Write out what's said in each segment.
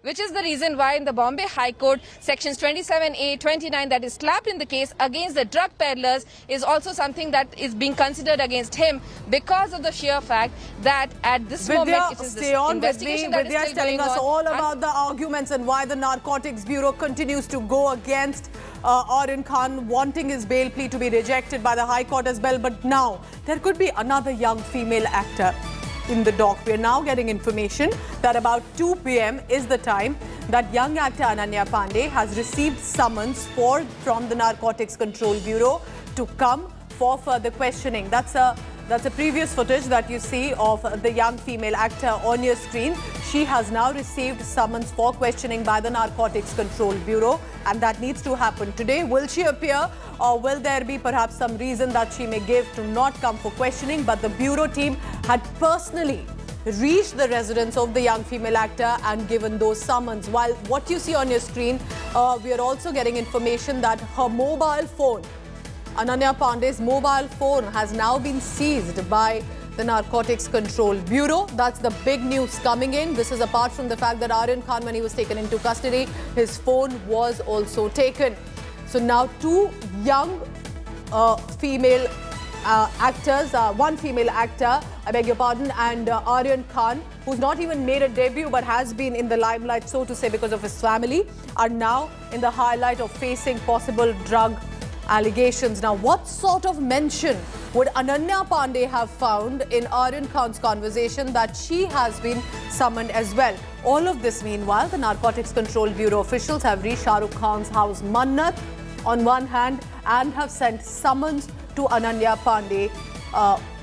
which is the reason why in the Bombay High Court, sections 27A, 29 that is slapped in the case against the drug peddlers is also something that is being considered against him because of the sheer fact that at this moment it is this investigation that is still telling going us on. all about the arguments and why the Narcotics Bureau continues to go against Aryan Khan, wanting his bail plea to be rejected by the High Court as well. But now there could be another young female actor in the dock. We are now getting information that about 2 p.m. is the time that young actor Ananya Pandey has received summons from the Narcotics Control Bureau to come for further questioning. That's a previous footage that you see of the young female actor on your screen. She has now received summons for questioning by the Narcotics Control Bureau, and that needs to happen today. Will she appear, or will there be perhaps some reason that she may give to not come for questioning? But the Bureau team had personally reached the residence of the young female actor and given those summons. While what you see on your screen, we are also getting information that her mobile phone, Ananya Pandey's mobile phone, has now been seized by the Narcotics Control Bureau. That's the big news coming in. This is apart from the fact that Aryan Khan, when he was taken into custody, his phone was also taken. So now two young female actors, one female actor, I beg your pardon, and Aryan Khan, who's not even made a debut but has been in the limelight, so to say, because of his family, are now in the highlight of facing possible drug allegations. Now, what sort of mention would Ananya Pandey have found in Aryan Khan's conversation that she has been summoned as well? All of this meanwhile, the Narcotics Control Bureau officials have reached Shah Rukh Khan's house Mannat on one hand and have sent summons to Ananya Pandey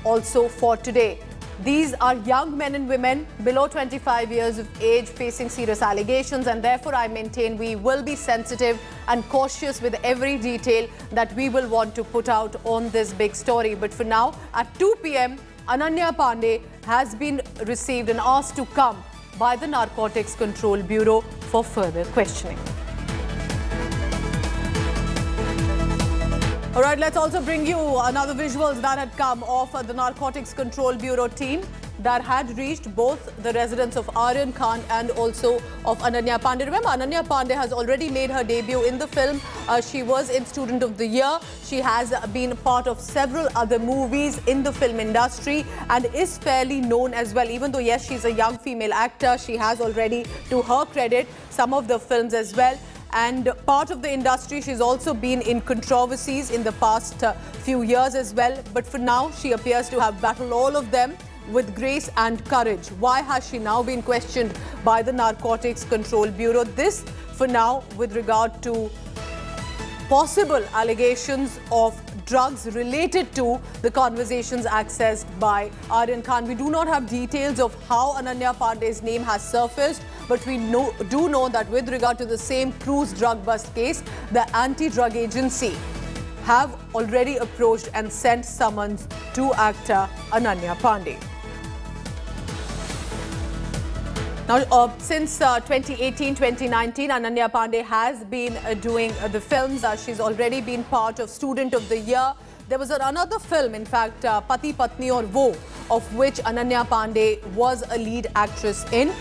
also for today. These are young men and women below 25 years of age facing serious allegations, and therefore I maintain we will be sensitive and cautious with every detail that we will want to put out on this big story. But for now, at 2 p.m, Ananya Pandey has been received and asked to come by the Narcotics Control Bureau for further questioning. All right, let's also bring you another visuals that had come off the Narcotics Control Bureau team that had reached both the residence of Aryan Khan and also of Ananya Pandey. Remember, Ananya Pandey has already made her debut in the film. She was in Student of the Year. She has been part of several other movies in the film industry and is fairly known as well. Even though, yes, she's a young female actor, she has already, to her credit, some of the films as well. And part of the industry, she's also been in controversies in the past few years as well. But for now, she appears to have battled all of them with grace and courage. Why has she now been questioned by the Narcotics Control Bureau? This, for now, with regard to possible allegations of drugs related to the conversations accessed by Aryan Khan. We do not have details of how Ananya Pandey's name has surfaced, but we do know that with regard to the same cruise drug bust case, the anti-drug agency have already approached and sent summons to actor Ananya Pandey. Now, since 2018-2019, Ananya Pandey has been doing the films. She's already been part of Student of the Year. There was another film, in fact, Pati Patni Aur Wo, of which Ananya Pandey was a lead actress in.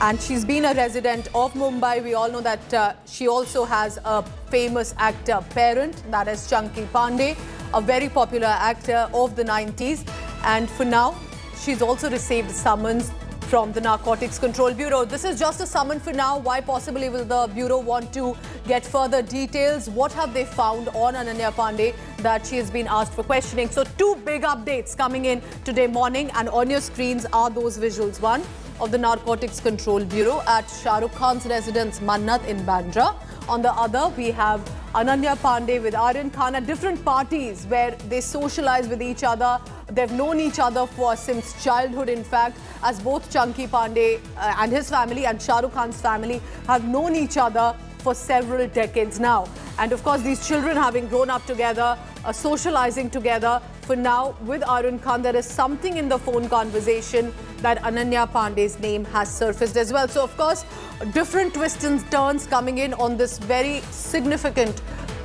And she's been a resident of Mumbai. We all know that she also has a famous actor parent, that is Chunky Pandey, a very popular actor of the 90s. And for now, she's also received summons from the Narcotics Control Bureau. This is just a summon for now. Why possibly will the Bureau want to get further details? What have they found on Ananya Pandey that she has been asked for questioning? So two big updates coming in today morning, and on your screens are those visuals. One of the Narcotics Control Bureau at Shah Rukh Khan's residence Mannat in Bandra. On the other, we have Ananya Pandey with Aryan Khan at different parties where they socialize with each other. They've known each other since childhood, in fact, as both Chunky Pandey and his family and Shah Rukh Khan's family have known each other for several decades now. And of course, these children having grown up together, socializing together. For now, with Aryan Khan, there is something in the phone conversation that Ananya Pandey's name has surfaced as well. So, of course, different twists and turns coming in on this very significant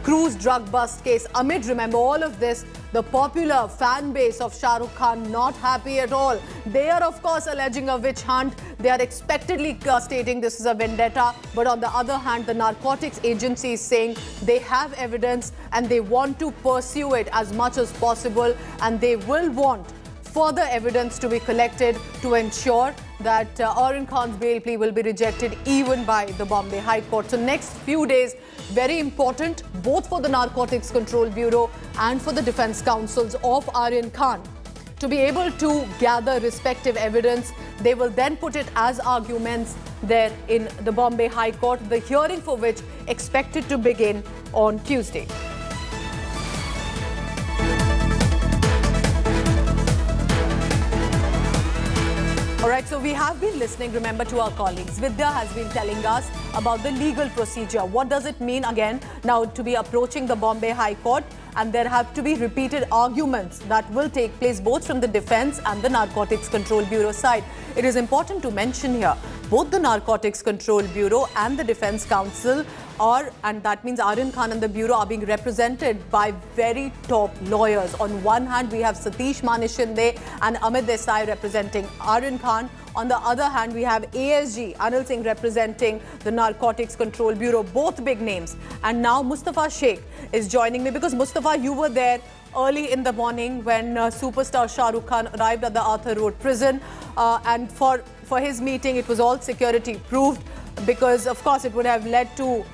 cruise drug bust case. Amit, remember all of this. The popular fan base of Shah Rukh Khan not happy at all. They are, of course, alleging a witch hunt. They are expectedly stating this is a vendetta. But on the other hand, the narcotics agency is saying they have evidence and they want to pursue it as much as possible. And they will want further evidence to be collected to ensure that Aryan Khan's bail plea will be rejected even by the Bombay High Court. So next few days, very important both for the Narcotics Control Bureau and for the defense counsels of Aryan Khan to be able to gather respective evidence. They will then put it as arguments there in the Bombay High Court, the hearing for which expected to begin on Tuesday. All right, so we have been listening, remember, to our colleagues. Vidya has been telling us about the legal procedure. What does it mean, again, now to be approaching the Bombay High Court? And there have to be repeated arguments that will take place both from the defense and the Narcotics Control Bureau side. It is important to mention here, both the Narcotics Control Bureau and the Defense Counsel are, and that means Aryan Khan and the Bureau are being represented by very top lawyers. On one hand, we have Satish Manishinde and Amit Desai representing Aryan Khan. On the other hand, we have ASG, Anil Singh, representing the Narcotics Control Bureau, both big names. And now Mustafa Sheikh is joining me because, Mustafa, you were there early in the morning when superstar Shah Rukh Khan arrived at the Arthur Road prison. And for his meeting, it was all security proved because, of course, it would have led to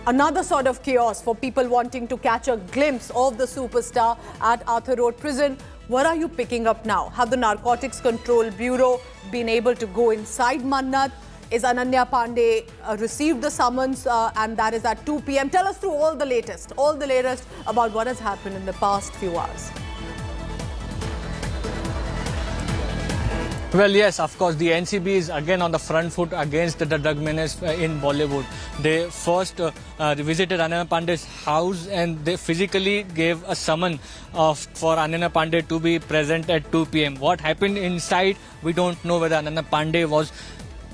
another sort of chaos for people wanting to catch a glimpse of the superstar at Arthur Road prison. What are you picking up now? Have the Narcotics Control Bureau been able to go inside Mannat? Is Ananya Pandey received the summons and that is at 2 p.m. Tell us through all the latest about what has happened in the past few hours. Well, yes, of course, the NCB is again on the front foot against the drug menace in Bollywood. They first visited Ananya Pandey's house and they physically gave a summon for Ananya Pandey to be present at 2 p.m. What happened inside, we don't know whether Ananya Pandey was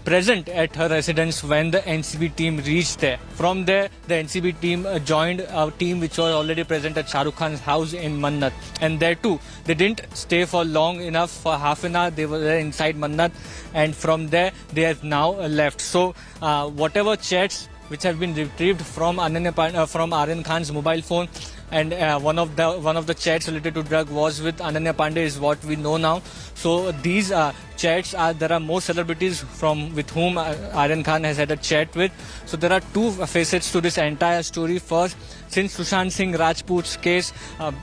present at her residence when the NCB team reached there. From there, the NCB team joined a team which was already present at Shah Rukh Khan's house in Mannat. And there too, they didn't stay for long enough. For half an hour, they were there inside Mannat. And from there, they have now left. So, whatever chats which have been retrieved from Aryan Khan's mobile phone, and one of the chats related to drug was with Ananya Pandey is what we know now. So these chats there are more celebrities with whom Aryan Khan has had a chat with. So there are two facets to this entire story. First, since Sushant Singh Rajput's case,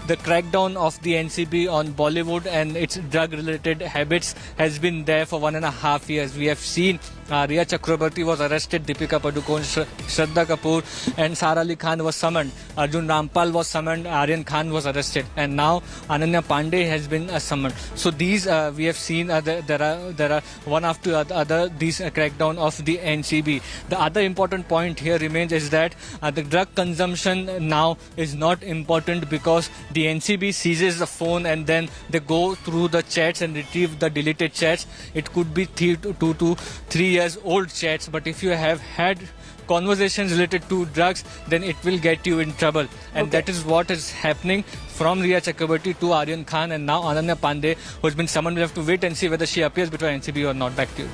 the crackdown of the NCB on Bollywood and its drug-related habits has been there for 1.5 years. We have seen Riya Chakrabarti was arrested, Deepika Padukone, Shraddha Kapoor and Sara Ali Khan was summoned. Arjun Rampal was summoned, Aryan Khan was arrested, and now Ananya Pandey has been summoned. So these we have seen there are one after the other these crackdown of the NCB. The other important point here remains is that the drug consumption now is not important because the NCB seizes the phone and then they go through the chats and retrieve the deleted chats. It could be 2 to 3 years old chats, but if you have had conversations related to drugs, then it will get you in trouble. And that is what is happening from Riya Chakrabarti to Aryan Khan and now Ananya Pandey, who has been summoned. We have to wait and see whether she appears before NCB or not. Back to you.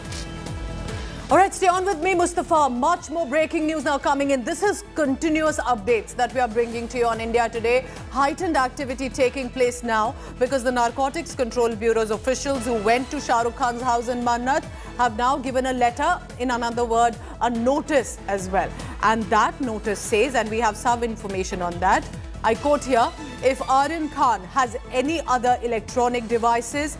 All right, stay on with me, Mustafa. Much more breaking news now coming in. This is continuous updates that we are bringing to you on India Today. Heightened activity taking place now because the Narcotics Control Bureau's officials who went to Shah Rukh Khan's house in Mannat have now given a letter, in another word, a notice as well. And that notice says, and we have some information on that, I quote here, if Aryan Khan has any other electronic devices,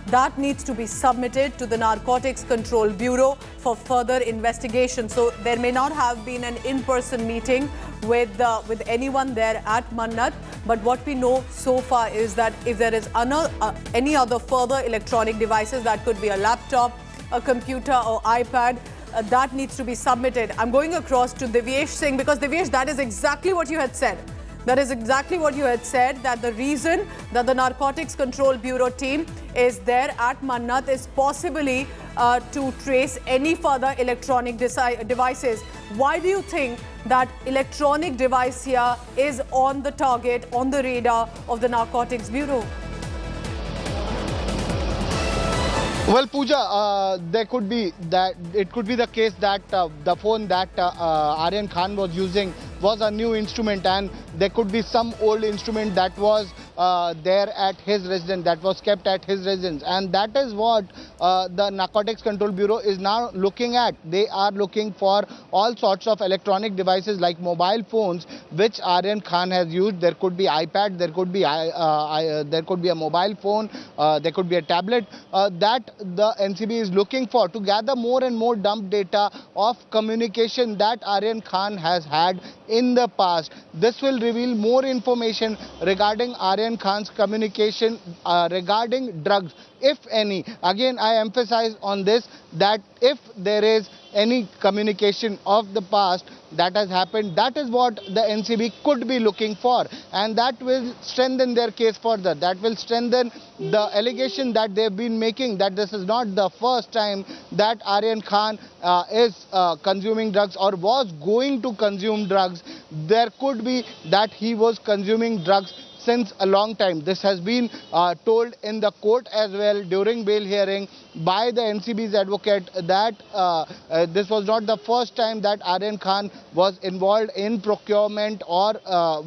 that needs to be submitted to the Narcotics Control Bureau for further investigation. So there may not have been an in-person meeting with anyone there at Mannat, but what we know so far is that if there is any other further electronic devices, that could be a laptop, a computer or iPad, that needs to be submitted. I'm going across to Divyesh Singh because Divyesh, that is exactly what you had said, That is exactly what you had said, that the reason that the Narcotics Control Bureau team is there at Mannat is possibly to trace any further electronic devices. Why do you think that electronic device here is on the target, on the radar of the Narcotics Bureau? Well, Pooja, there could be that it could be the case that the phone that Aryan Khan was using was a new instrument, and there could be some old instrument that was there at his residence, that was kept at his residence, and that is what the Narcotics Control Bureau is now looking at. They are looking for all sorts of electronic devices like mobile phones which Aryan Khan has used. There could be iPad, there could be a mobile phone, there could be a tablet that the NCB is looking for to gather more and more dump data of communication that Aryan Khan has had in the past. This will reveal more information regarding Aryan Khan's communication regarding drugs, if any. Again, I emphasize on this that if there is any communication of the past that has happened, that is what the NCB could be looking for, and that will strengthen their case further. That will strengthen the allegation that they've been making, that this is not the first time that Aryan Khan is consuming drugs or was going to consume drugs. There could be that he was consuming drugs since a long time. This has been told in the court as well during bail hearing by the NCB's advocate that this was not the first time that Aryan Khan was involved in procurement or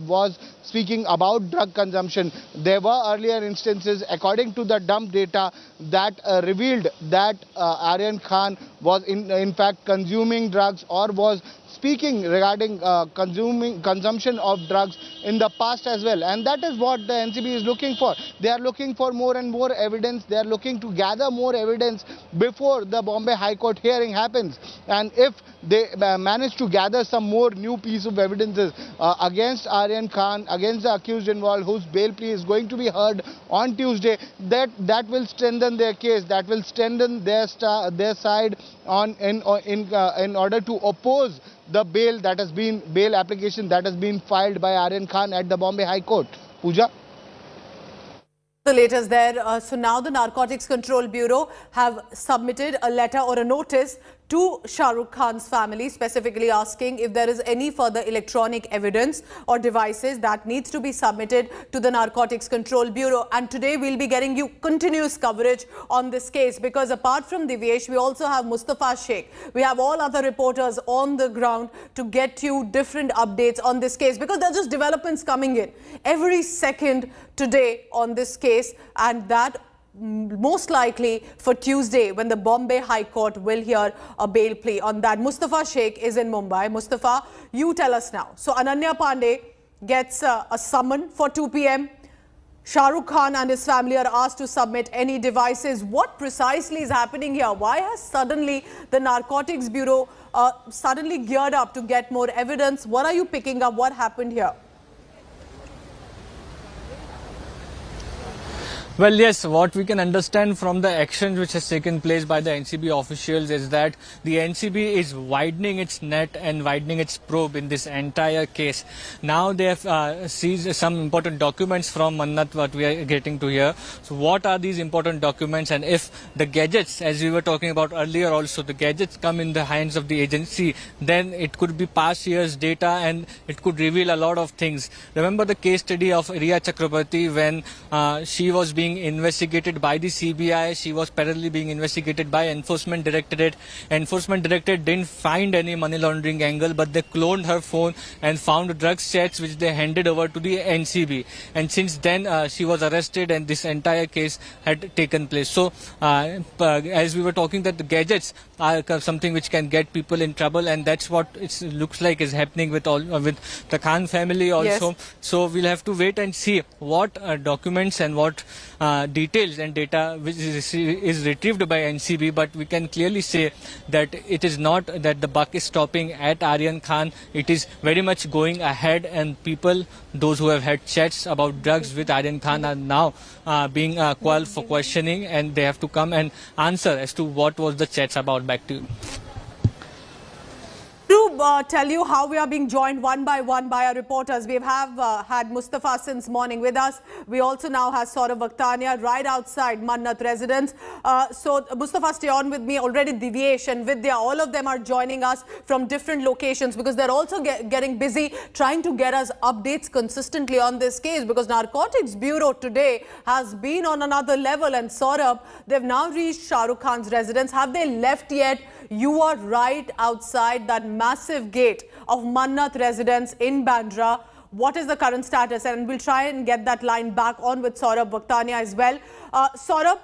was speaking about drug consumption. There were earlier instances, according to the dump data, that revealed that Aryan Khan was in fact consuming drugs or was speaking regarding consumption of drugs in the past as well, and that is what the NCB is looking for. They are looking for more and more evidence. They are looking to gather more evidence before the Bombay High Court hearing happens, and if they manage to gather some more new piece of evidences against Aryan Khan, against the accused involved, whose bail plea is going to be heard on Tuesday, that will strengthen their case. That will strengthen their side in order to oppose the bail application that has been filed by Aryan Khan at the Bombay High Court. Pooja? The latest there. So now the Narcotics Control Bureau have submitted a letter or a notice to Shah Rukh Khan's family, specifically asking if there is any further electronic evidence or devices that needs to be submitted to the Narcotics Control Bureau. And today we'll be getting you continuous coverage on this case, because apart from Divyesh, we also have Mustafa Sheikh. We have all other reporters on the ground to get you different updates on this case, because there are just developments coming in every second today on this case, and that most likely for Tuesday, when the Bombay High Court will hear a bail plea on that. Mustafa Sheikh is in Mumbai. Mustafa, you tell us now. So Ananya Pandey gets a summon for 2 p.m. Shah Rukh Khan and his family are asked to submit any devices. What precisely is happening here? Why has suddenly the Narcotics Bureau suddenly geared up to get more evidence? What are you picking up? What happened here? Well, yes, what we can understand from the action which has taken place by the NCB officials is that the NCB is widening its net and widening its probe in this entire case. Now they have seized some important documents from Mannat, what we are getting to hear. So what are these important documents, and if the gadgets, as we were talking about earlier also, the gadgets come in the hands of the agency, then it could be past years' data and it could reveal a lot of things. Remember the case study of Riya Chakrabarti when she was being investigated by the CBI. She was parallelly being investigated by Enforcement Directorate. Enforcement Directorate didn't find any money laundering angle, but they cloned her phone and found drugs chats which they handed over to the NCB. And since then, she was arrested and this entire case had taken place. So, as we were talking, that the gadgets are something which can get people in trouble, and that's what it looks like is happening with the Khan family also. Yes. So we'll have to wait and see what documents and what details and data which is retrieved by NCB, but we can clearly say that it is not that the buck is stopping at Aryan Khan. It is very much going ahead, and people, those who have had chats about drugs with Aryan Khan, are now being called for questioning, and they have to come and answer as to what was the chats about. Back to you. tell you how we are being joined one by one by our reporters. We have had Mustafa since morning with us. We also now have Saurabh Vakhtania right outside Mannat residence. So Mustafa, stay on with me. Already Divyesh and Vidya, all of them are joining us from different locations because they're also getting busy trying to get us updates consistently on this case, because Narcotics Bureau today has been on another level. And Saurabh, they've now reached Shah Rukh Khan's residence. Have they left yet? You are right outside that massive gate of Mannat residence in Bandra. What is the current status? And we'll try and get that line back on with Saurabh Vakhtania as well. Saurabh,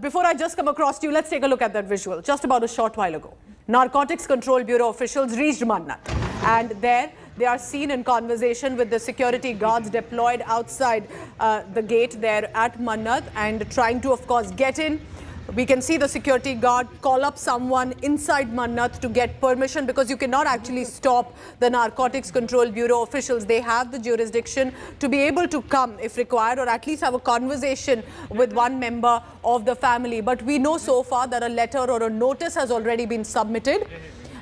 before I just come across to you, let's take a look at that visual. Just about a short while ago, Narcotics Control Bureau officials reached Mannat, and there they are seen in conversation with the security guards deployed outside the gate there at Mannat and trying to, of course, get in. We can see the security guard call up someone inside Mannat to get permission, because you cannot actually stop the Narcotics Control Bureau officials. They have the jurisdiction to be able to come if required, or at least have a conversation with one member of the family. But we know so far that a letter or a notice has already been submitted,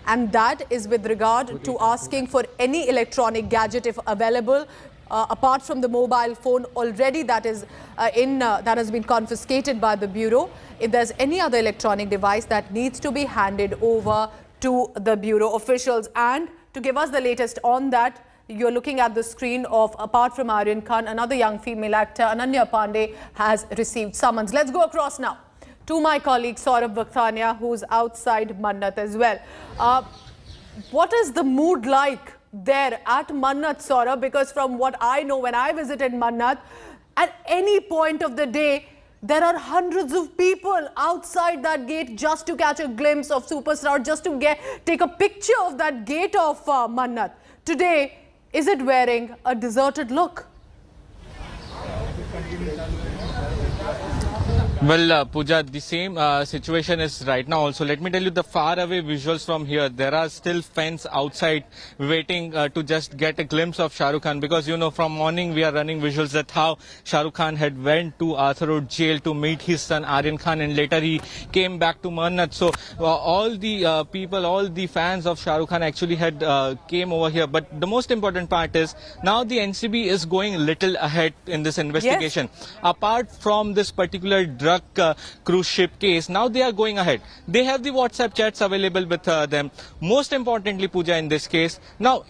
and that is with regard to asking for any electronic gadget if available. Apart from the mobile phone already that is that has been confiscated by the Bureau, if there's any other electronic device that needs to be handed over to the Bureau officials. And to give us the latest on that, you're looking at the screen of, apart from Aryan Khan, another young female actor, Ananya Pandey, has received summons. Let's go across now to my colleague Saurabh Vakhtania, who's outside Mannat as well. What is the mood like there at Mannat, Saurabh? Because from what I know, when I visited Mannat, at any point of the day, there are hundreds of people outside that gate just to catch a glimpse of Superstar, just to take a picture of that gate of Mannat. Today, is it wearing a deserted look? Well, Pooja, the same situation is right now also. Let me tell you the far away visuals from here. There are still fans outside waiting to just get a glimpse of Shah Rukh Khan, because, you know, from morning we are running visuals that how Shah Rukh Khan had went to Arthur Road jail to meet his son Aryan Khan, and later he came back to Mannat. So all the people, all the fans of Shah Rukh Khan actually had came over here. But the most important part is now the NCB is going a little ahead in this investigation. Yes. Apart from this particular drug cruise ship case, now they are going ahead. They have the WhatsApp chats available with them. Most importantly, Pooja, in this case, now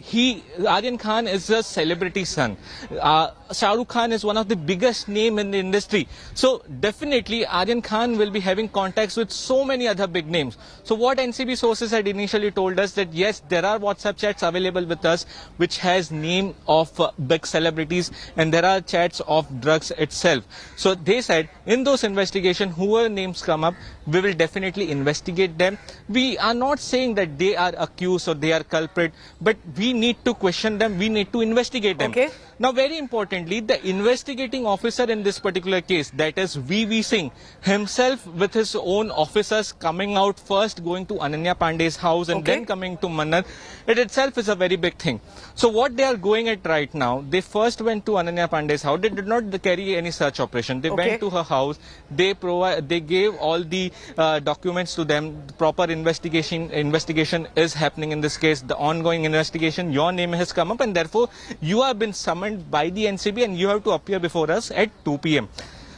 Aryan Khan is a celebrity son. Shah Rukh Khan is one of the biggest name in the industry. So definitely Aryan Khan will be having contacts with so many other big names. So what NCB sources had initially told us that yes, there are WhatsApp chats available with us which has name of big celebrities, and there are chats of drugs itself. So they said in those investigation, whoever names come up, we will definitely investigate them. We are not saying that they are accused or they are culprit, but we need to question them, we need to investigate them. Okay. Now, very importantly, the investigating officer in this particular case, that is VV Singh, himself with his own officers coming out first, going to Ananya Pandey's house and then coming to Mannat, it itself is a very big thing. So what they are going at right now, they first went to Ananya Pandey's house. They did not carry any search operation. They went to her house. They gave all the documents to them. The proper investigation is happening in this case. The ongoing investigation, your name has come up, and therefore you have been summoned by the NCB and you have to appear before us at 2 p.m.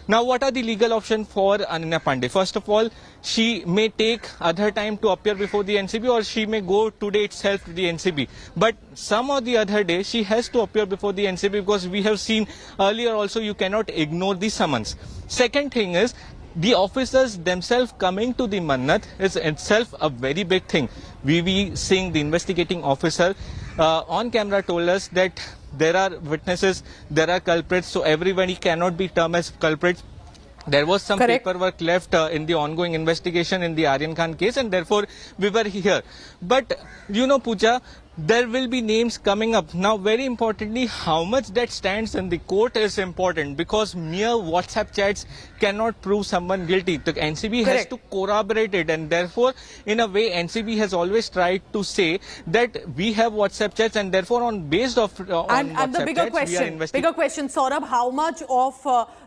Now, what are the legal options for Ananya Pandey? First of all, she may take other time to appear before the NCB, or she may go today itself to the NCB. But some or the other day, she has to appear before the NCB, because we have seen earlier also you cannot ignore the summons. Second thing is, the officers themselves coming to the Mannat is itself a very big thing. VV Singh, the investigating officer, on camera told us that there are witnesses, there are culprits, so everybody cannot be termed as culprits. There was some paperwork left in the ongoing investigation in the Aryan Khan case, and therefore we were here. But, you know, Pooja, there will be names coming up. Now, very importantly, how much that stands in the court is important, because mere WhatsApp chats cannot prove someone guilty. The NCB has Correct. to corroborate it, and therefore, in a way, NCB has always tried to say that we have WhatsApp chats, and therefore, based on And WhatsApp the bigger chats, we are investigating. question, Saurabh, how much of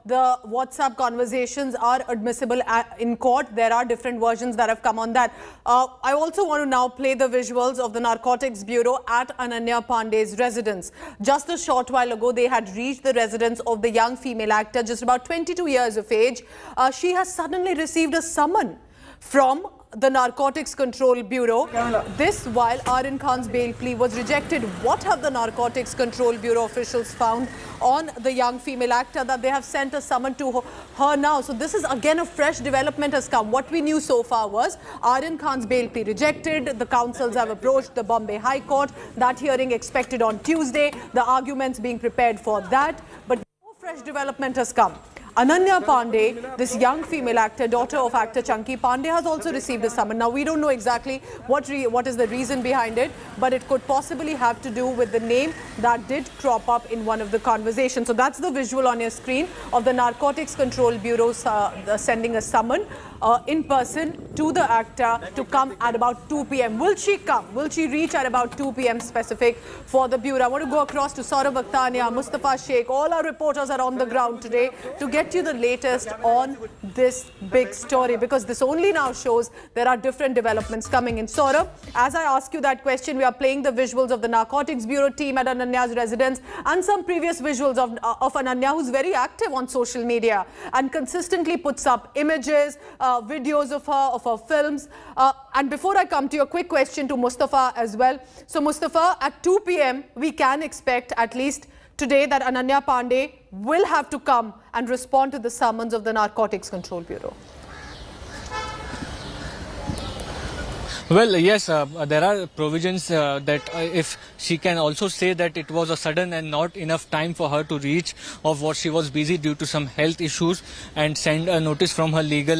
the WhatsApp conversations are admissible in court? There are different versions that have come on that. I also want to now play the visuals of the Narcotics Bureau at Ananya Pandey's residence. Just a short while ago, they had reached the residence of the young female actor, just about 22 years of age. She has suddenly received a summon from the Narcotics Control Bureau. This while Aryan Khan's bail plea was rejected. What have the Narcotics Control Bureau officials found on the young female actor that they have sent a summon to her now? So this is again a fresh development has come. What we knew so far was Aryan Khan's bail plea rejected. The counsels have approached the Bombay High Court. That hearing expected on Tuesday. The arguments being prepared for that. But no fresh development has come. Ananya Pandey, this young female actor, daughter of actor Chunky Pandey, has also received a summon. Now, we don't know exactly what is the reason behind it, but it could possibly have to do with the name that did crop up in one of the conversations. So that's the visual on your screen of the Narcotics Control Bureau sending a summon in person to the actor to come at about 2 p.m. Will she come? Will she reach at about 2 p.m. specific for the Bureau? I want to go across to Saurabh Vakhtania, Mustafa Sheikh. All our reporters are on the ground today to get you the latest on this big story, because this only now shows there are different developments coming in. Saurabh, as I ask you that question, we are playing the visuals of the Narcotics Bureau team at Ananya's residence and some previous visuals of Ananya, who's very active on social media and consistently puts up images, videos of her films. And before I come to your quick question to Mustafa as well. So Mustafa, at 2 p.m. we can expect at least today that Ananya Pandey will have to come and respond to the summons of the Narcotics Control Bureau. Well, yes, there are provisions that if she can also say that it was a sudden and not enough time for her to reach, of what she was busy due to some health issues, and send a notice from her legal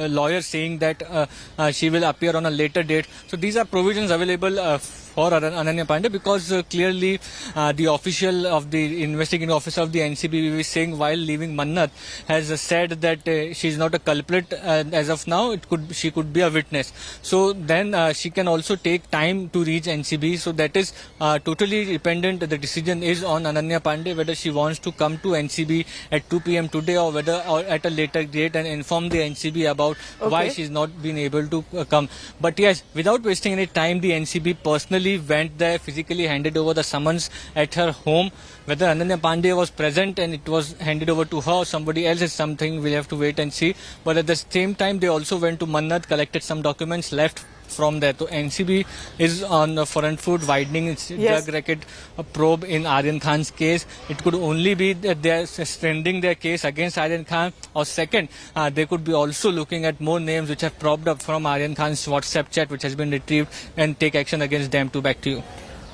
lawyer saying that she will appear on a later date. So these are provisions available for Ananya Pandey, because clearly the official of the investigating officer of the NCB is saying while leaving Mannat has said that she is not a culprit as of now. She could be a witness. So then she can also take time to reach NCB. So that is totally dependent. The decision is on Ananya Pandey whether she wants to come to NCB at 2 p.m. today or at a later date and inform the NCB about why she's not been able to come. But yes, without wasting any time, the NCB personally went there, physically handed over the summons at her home. Whether Ananya Pandey was present and it was handed over to her or somebody else is something we'll have to wait and see. But at the same time, they also went to Mannat, collected some documents, left from there. So NCB is on the front foot, widening its drug racket probe in Aryan Khan's case. It could only be that they are strengthening their case against Aryan Khan, or second, they could be also looking at more names which have propped up from Aryan Khan's WhatsApp chat which has been retrieved, and take action against them too. Back to you.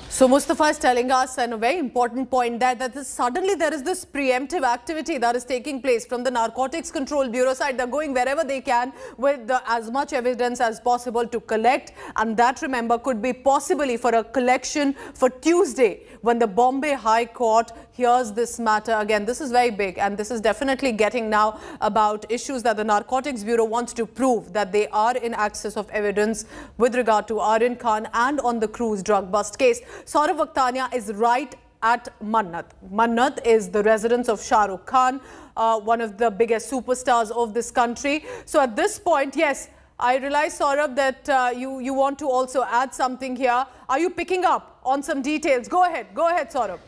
So Mustafa is telling us, and a very important point, that suddenly there is this preemptive activity that is taking place from the Narcotics Control Bureau side. They're going wherever they can with as much evidence as possible to collect, and that, remember, could be possibly for a collection for Tuesday when the Bombay High Court hears this matter again. This is very big, and this is definitely getting now about issues that the Narcotics Bureau wants to prove that they are in access of evidence with regard to Aryan Khan and on the cruise drug bust case. Saurabh Vakhtania is right at Mannat. Mannat is the residence of Shah Rukh Khan, one of the biggest superstars of this country. So at this point, yes, I realize, Saurabh, that you want to also add something here. Are you picking up on some details? Go ahead, Saurabh.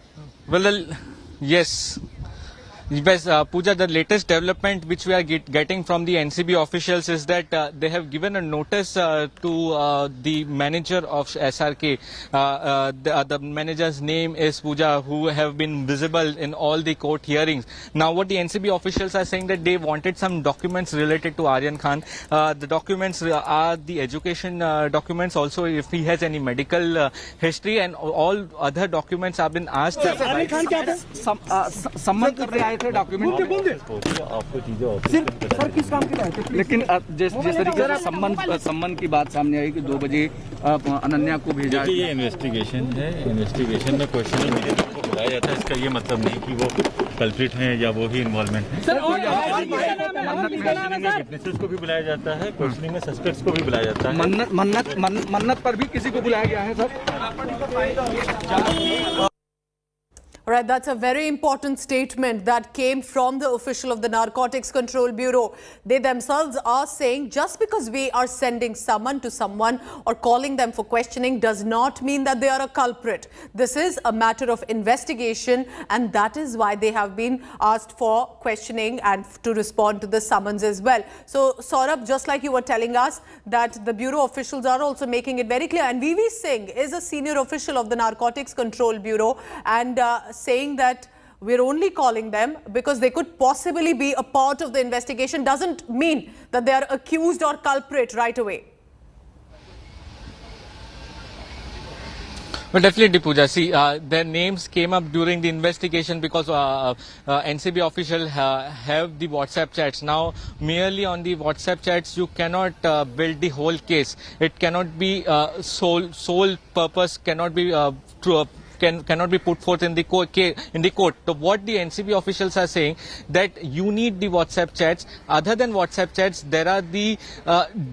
Well, yes. Yes, Pooja, the latest development which we are getting from the NCB officials is that they have given a notice to the manager of SRK. The manager's name is Pooja, who have been visible in all the court hearings. Now, what the NCB officials are saying that they wanted some documents related to Aryan Khan. The documents are the education documents, also if he has any medical history, and all other documents have been asked. सम्मान करने आए थे document आपको चीजें sir किस काम के लिए? लेकिन जिस तरीके से सम्मान की बात सामने आई कि 2 बजे अनन्या को भेजा। ये इन्वेस्टिगेशन है, इन्वेस्टिगेशन में क्वेश्चन को बुलाया जाता है। इसका ये मतलब नहीं कि वो कल्प्रिट हैं या वो ही इन्वॉल्वमेंट है। विटनेसेस को भी बुलाया जाता है, क्वेश्चनिंग में सस्पेक्ट्स को भी बुलाया जाता है। मन्नत पर भी किसी को बुलाया गया है sir. All right, that's a very important statement that came from the official of the Narcotics Control Bureau. They themselves are saying just because we are sending someone to someone or calling them for questioning does not mean that they are a culprit. This is a matter of investigation, and that is why they have been asked for questioning and to respond to the summons as well. So, Saurabh, just like you were telling us that the Bureau officials are also making it very clear, and V.V. Singh is a senior official of the Narcotics Control Bureau, and saying that we're only calling them because they could possibly be a part of the investigation doesn't mean that they are accused or culprit right away. Well, definitely, Pooja. See, their names came up during the investigation because NCB officials have the WhatsApp chats. Now, merely on the WhatsApp chats, you cannot build the whole case. It cannot be sole purpose cannot be true. Cannot be put forth in the court. So what the NCB officials are saying that you need the WhatsApp chats. Other than WhatsApp chats, there are the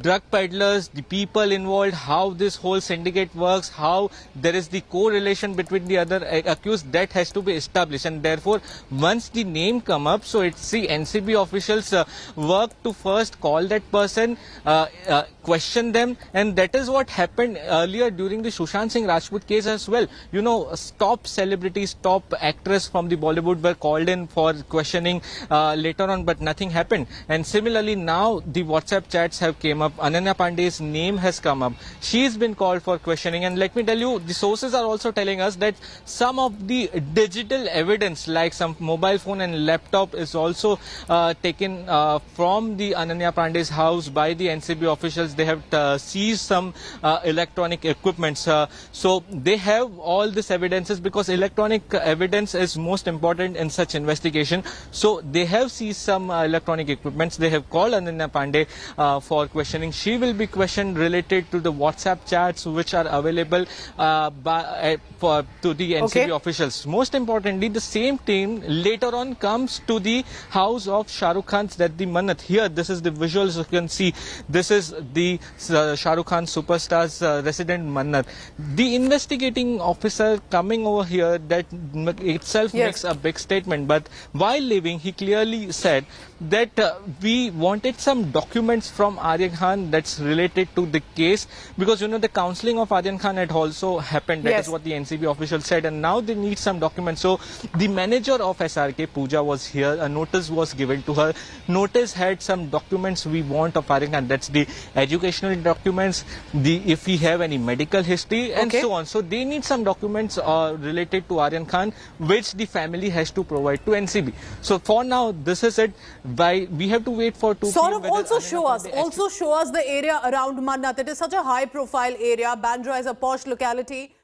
drug peddlers, the people involved, how this whole syndicate works, how there is the correlation between the other accused that has to be established. And therefore, once the name come up, so it's the NCB officials work to first call that person, question them, and that is what happened earlier during the Sushant Singh Rajput case as well. You know, top celebrities, top actors from the Bollywood were called in for questioning later on, but nothing happened. And similarly, now the WhatsApp chats have came up. Ananya Pandey's name has come up. She's been called for questioning, and let me tell you, the sources are also telling us that some of the digital evidence, like some mobile phone and laptop, is also taken from the Ananya Pandey's house by the NCB officials. They have seized some electronic equipments. So they have all this evidences because electronic evidence is most important in such investigation. So they have seized some electronic equipments. They have called Ananya Pandey for questioning. She will be questioned related to the WhatsApp chats which are available to the NCB officials. Most importantly, the same team later on comes to the house of Shah Rukh Khan's, that the Mannat. Here, this is the visuals you can see. This is the Shah Rukh Khan superstar's resident Mannat. The investigating officer coming over here, that itself makes a big statement. But while leaving, he clearly said that we wanted some documents from Aryan Khan that's related to the case, because you know the counselling of Aryan Khan had also happened. That is what the NCB official said, and now they need some documents. So the manager of SRK, Pooja, was here. A notice was given to her. Notice had some documents we want of Aryan Khan. That's the educational documents, if we have any medical history, and so on. So they need some documents related to Aryan Khan, which the family has to provide to NCB. So for now, this is it. We have to wait for 2 p.m. Sort of also show us the area around Mannat. It is such a high-profile area. Bandra is a posh locality.